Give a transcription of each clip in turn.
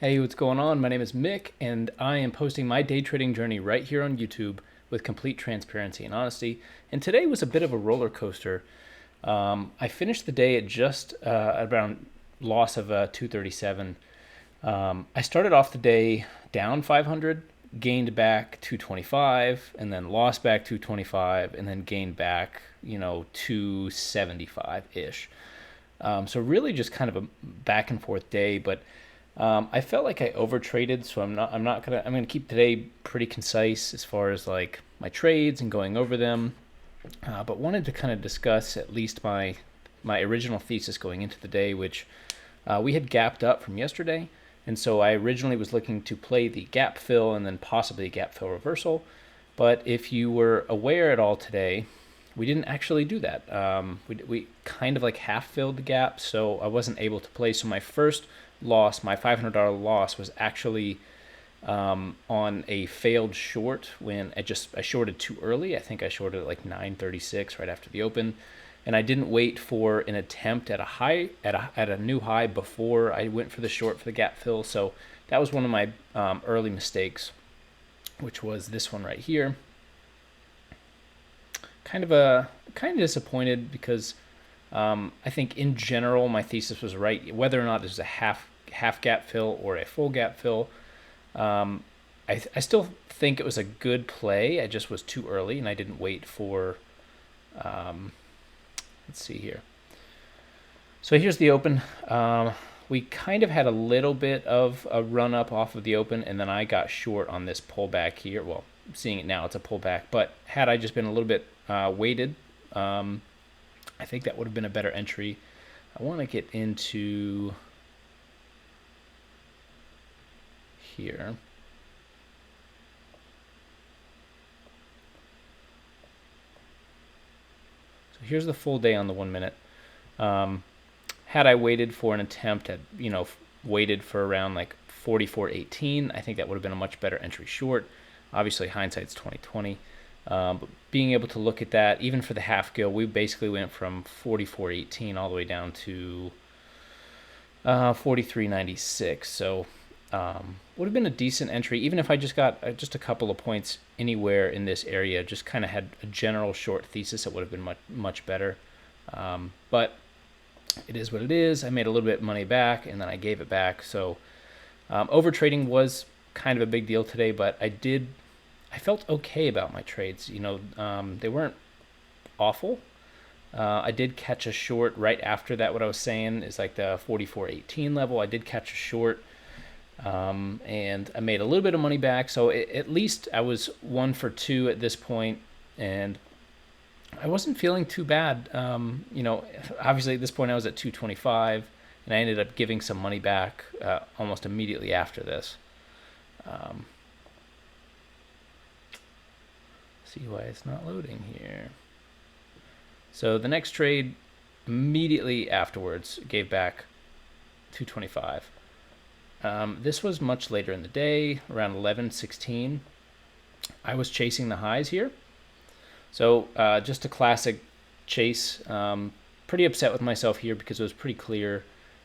Hey, what's going on? My name is Mick, and I am posting my day trading journey right here on YouTube with complete transparency and honesty. And today was a bit of a roller coaster. I finished the day at just around loss of 237. I started off the day down 500, gained back 225, and then lost back 225, and then gained back 275 ish. So really just kind of a back and forth day, but I felt like I overtraded, so I'm gonna keep today pretty concise as far as like my trades and going over them, but wanted to kind of discuss at least my original thesis going into the day, which we had gapped up from yesterday, and so I originally was looking to play the gap fill and then possibly a gap fill reversal. But if you were aware at all today, we didn't actually do that. We kind of like half filled the gap, so I wasn't able to play. So my first loss, my $500 loss, was actually on a failed short when I shorted too early. I think I shorted at like 9:36 right after the open, and I didn't wait for an attempt at a new high before I went for the short for the gap fill. So that was one of my early mistakes, which was this one right here. Kind of disappointed because I think in general my thesis was right. Whether or not this is a half gap fill or a full gap fill, I still think it was a good play. I just was too early and I didn't wait for. Let's see here. So here's the open. We kind of had a little bit of a run up off of the open, and then I got short on this pullback here. Well, seeing it now, it's a pullback, but had I just been a little bit weighted, I think that would have been a better entry. I want to get into here. So here's the full day on the 1 minute. Had I waited for an attempt at, waited for around like 44.18, I think that would have been a much better entry short. Obviously, hindsight's 20/20. But being able to look at that, even for the half go, we basically went from 44.18 all the way down to 43.96. So would have been a decent entry, even if I just got just a couple of points anywhere in this area. Just kind of had a general short thesis, it would have been much better. But it is what it is. I made a little bit of money back, and then I gave it back. So overtrading was kind of a big deal today, but I felt okay about my trades. They weren't awful. I did catch a short right after that. What I was saying is like the 44.18 level. I did catch a short, and I made a little bit of money back. So at least I was 1 for 2 at this point, and I wasn't feeling too bad. Obviously at this point I was at 225, and I ended up giving some money back almost immediately after this. See why it's not loading here. So the next trade immediately afterwards gave back 225. This was much later in the day, around 11:16. I was chasing the highs here. So just a classic chase. Pretty upset with myself here because it was pretty clear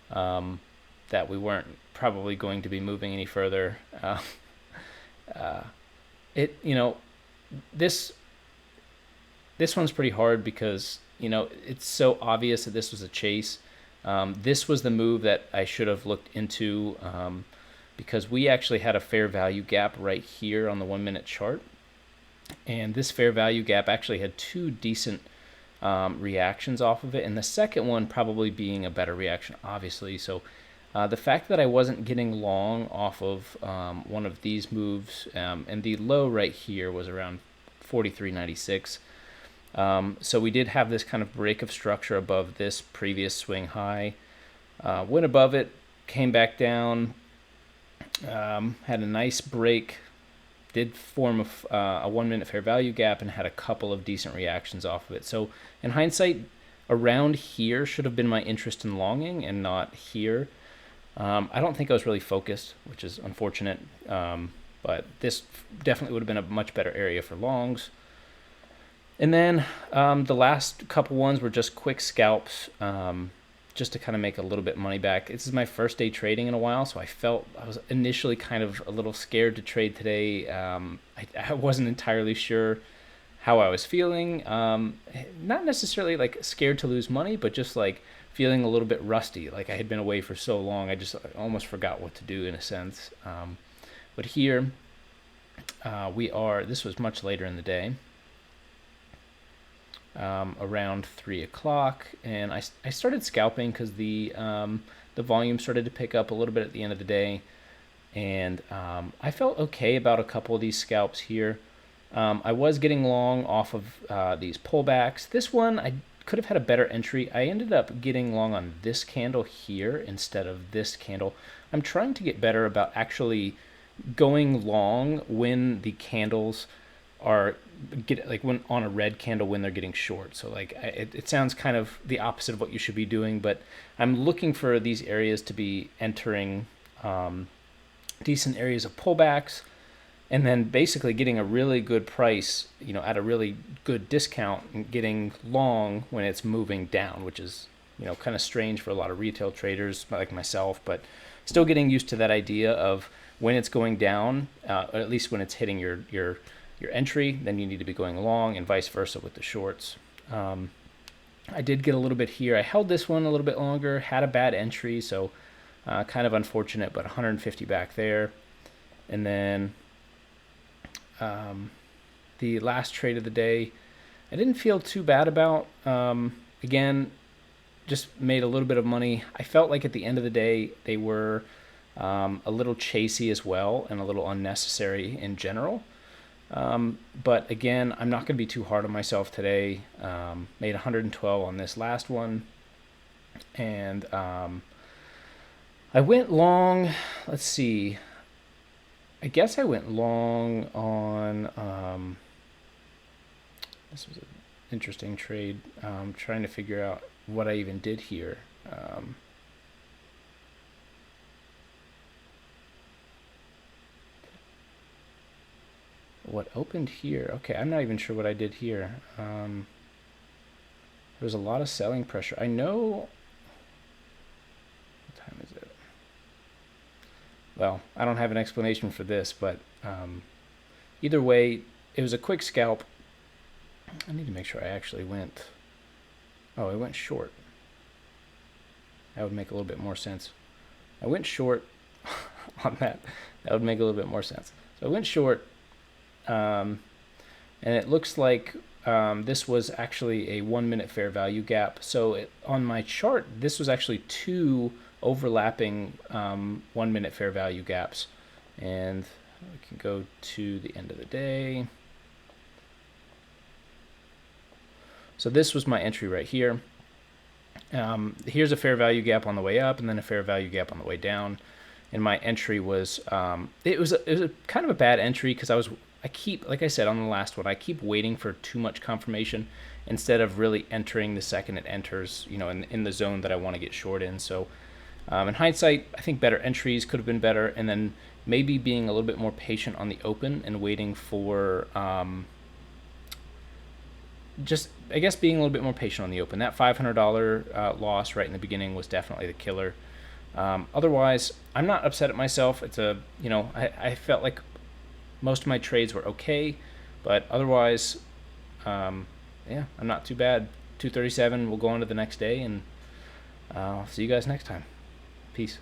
that we weren't probably going to be moving any further. This one's pretty hard because it's so obvious that this was a chase. This was the move that I should have looked into because we actually had a fair value gap right here on the 1 minute chart, and this fair value gap actually had 2 decent reactions off of it, and the second one probably being a better reaction, obviously. So the fact that I wasn't getting long off of one of these moves, and the low right here was around 43.96. So we did have this kind of break of structure above this previous swing high. Went above it, came back down, had a nice break, did form a 1 minute fair value gap, and had a couple of decent reactions off of it. So in hindsight, around here should have been my interest in longing and not here. I don't think I was really focused, which is unfortunate, but this definitely would have been a much better area for longs. And then the last couple ones were just quick scalps, just to kind of make a little bit of money back. This is my first day trading in a while, so I was initially kind of a little scared to trade today. I wasn't entirely sure how I was feeling. Not necessarily like scared to lose money, but just like feeling a little bit rusty. Like I had been away for so long, I almost forgot what to do in a sense. But here this was much later in the day. Around 3 o'clock, and I started scalping because the volume started to pick up a little bit at the end of the day, and I felt okay about a couple of these scalps here. I was getting long off of these pullbacks. This one I could have had a better entry. I ended up getting long on this candle here instead of this candle. I'm trying to get better about actually going long when the candles are when on a red candle when they're getting short. So like it sounds kind of the opposite of what you should be doing, but I'm looking for these areas to be entering decent areas of pullbacks, and then basically getting a really good price, at a really good discount, and getting long when it's moving down, which is kind of strange for a lot of retail traders like myself, but still getting used to that idea of when it's going down, or at least when it's hitting your entry, then you need to be going long, and vice versa with the shorts. I did get a little bit here. I held this one a little bit longer, had a bad entry, so kind of unfortunate, but 150 back there. And then the last trade of the day, I didn't feel too bad about. Again, just made a little bit of money. I felt like at the end of the day, they were a little chasey as well, and a little unnecessary in general. But again, I'm not going to be too hard on myself today. Made 112 on this last one, and I went long. Let's see. I guess I went long on. This was an interesting trade. Trying to figure out what I even did here. What opened here? Okay, I'm not even sure what I did here. There was a lot of selling pressure. I know. What time is it? Well, I don't have an explanation for this, but either way, it was a quick scalp. I need to make sure I actually went. Oh, I went short. That would make a little bit more sense. I went short on that. That would make a little bit more sense. So I went short. And it looks like this was actually a 1 minute fair value gap. So on my chart, this was actually two overlapping 1 minute fair value gaps. And we can go to the end of the day. So this was my entry right here. Here's a fair value gap on the way up, and then a fair value gap on the way down. And my entry was it was a kind of a bad entry because I keep, like I said on the last one, I keep waiting for too much confirmation instead of really entering the second it enters, in the zone that I want to get short in. So in hindsight, I think better entries could have been better, and then maybe being a little bit more patient on the open and waiting for I guess being a little bit more patient on the open. That $500 loss right in the beginning was definitely the killer. Otherwise, I'm not upset at myself. It's I felt like most of my trades were okay, but otherwise, I'm not too bad. 237, we'll go on to the next day, and I'll see you guys next time. Peace.